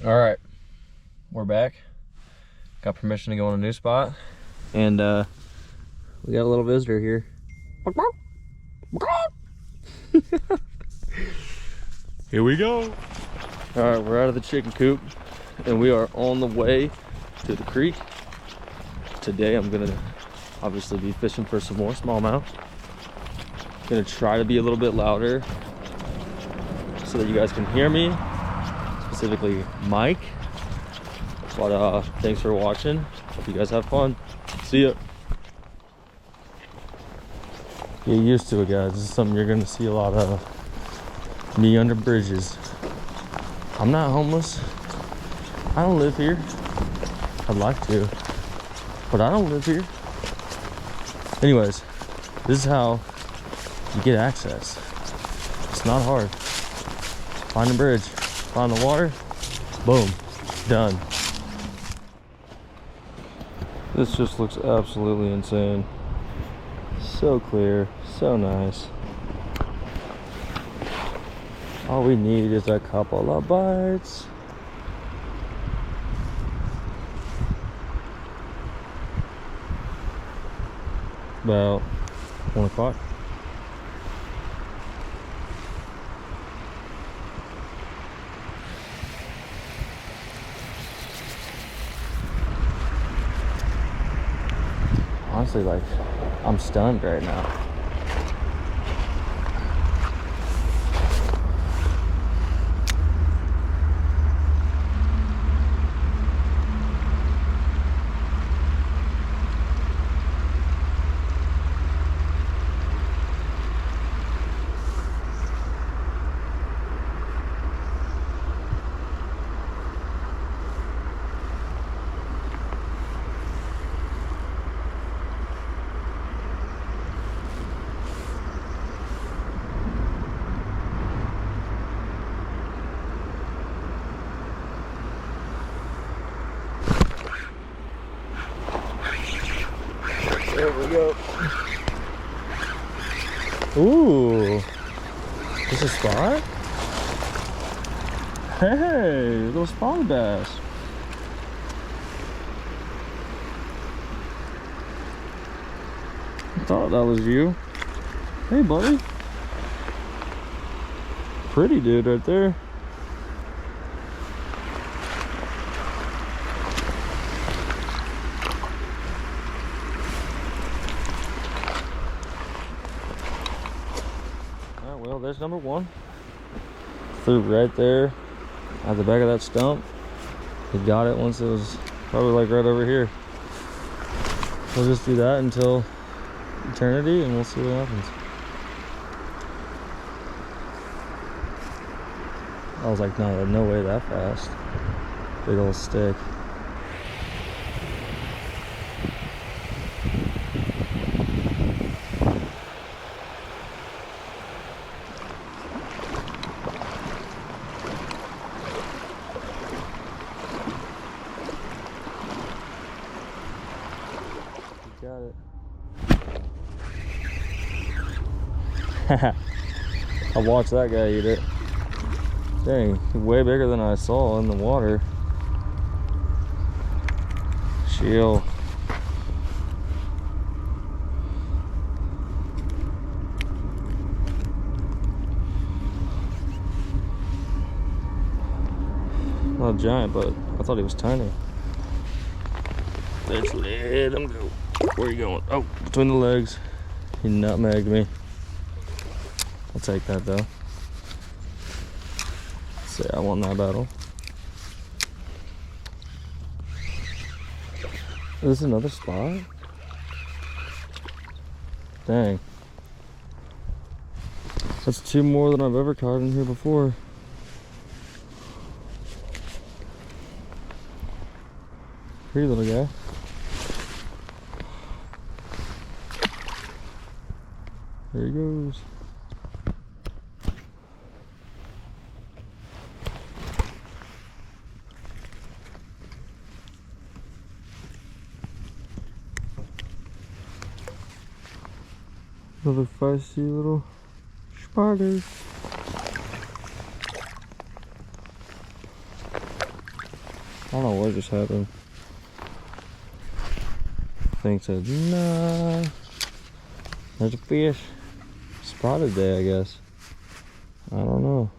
All right, we're back. Got permission to go on a new spot, and we got a little visitor here. Here we go. All right, we're out of the chicken coop, and we are on the way to the creek. Today, I'm gonna obviously be fishing for some more smallmouth. Gonna try to be a little bit louder so that you guys can hear me, specifically Mike. But thanks for watching. Hope you guys have fun. See ya. Get used to it, guys. This is something you're gonna see a lot of. Me under bridges. I'm not homeless. I don't live here. I'd like to, but I don't live here. Anyways, this is how you get access. It's not hard. Find a bridge, find the water, boom, done. This just looks absolutely insane. So clear, so nice. All we need is a couple of bites. About 1 o'clock. Honestly, like, I'm stunned right now. There we go. Ooh, this is a spot? Hey, little spotted bass. I thought that was you. Hey, buddy. Pretty dude right there. Well, there's number one. Threw right there at the back of that stump. He got it once it was probably like right over here. We'll just do that until eternity and we'll see what happens. I was like, no way that fast. Big old stick. Got it. I watched that guy eat it. Dang, way bigger than I saw in the water. Chill. Not giant, but I thought he was tiny. Let's let him go. Where are you going? Oh, between the legs. He nutmegged me. I'll take that though. Say I won that battle. Is this another spot? Dang. That's 2 more than I've ever caught in here before. Pretty little guy. There he goes. Another feisty little spider. don't know what just happened. Thing said, nah. There's a fish. Spotted day, I guess. I don't know.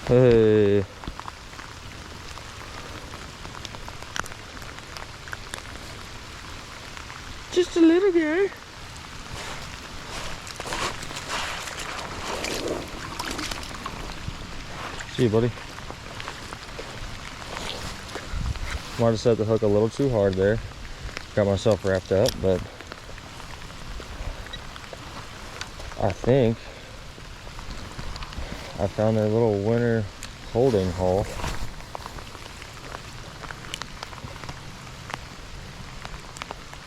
Hey. Just a little guy. See you, buddy. Might have set the hook a little too hard there. Got myself wrapped up, but I think I found their little winter holding hole.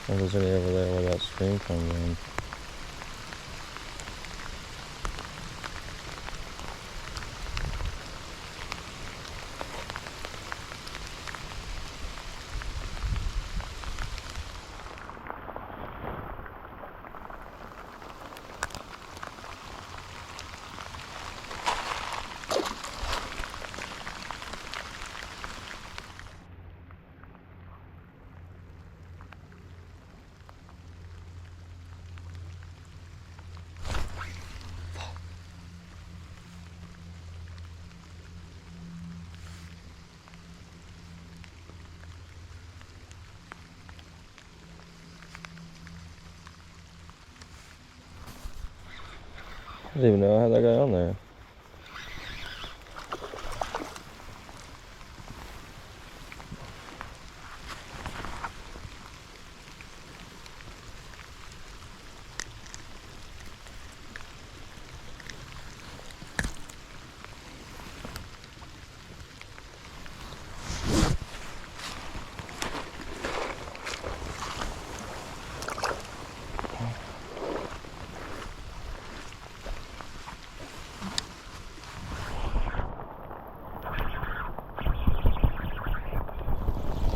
I don't think there's any over there where that stream comes in. I didn't even know I had that guy on there.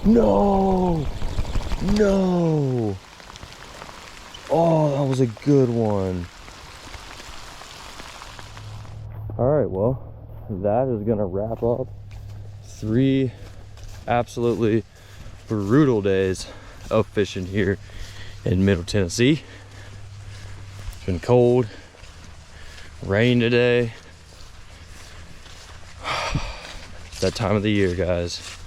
No! No! Oh, was a good one. All right, well, that is gonna wrap up 3 absolutely brutal days of fishing here in Middle Tennessee. It's been cold, rain today. It's that time of the year, guys.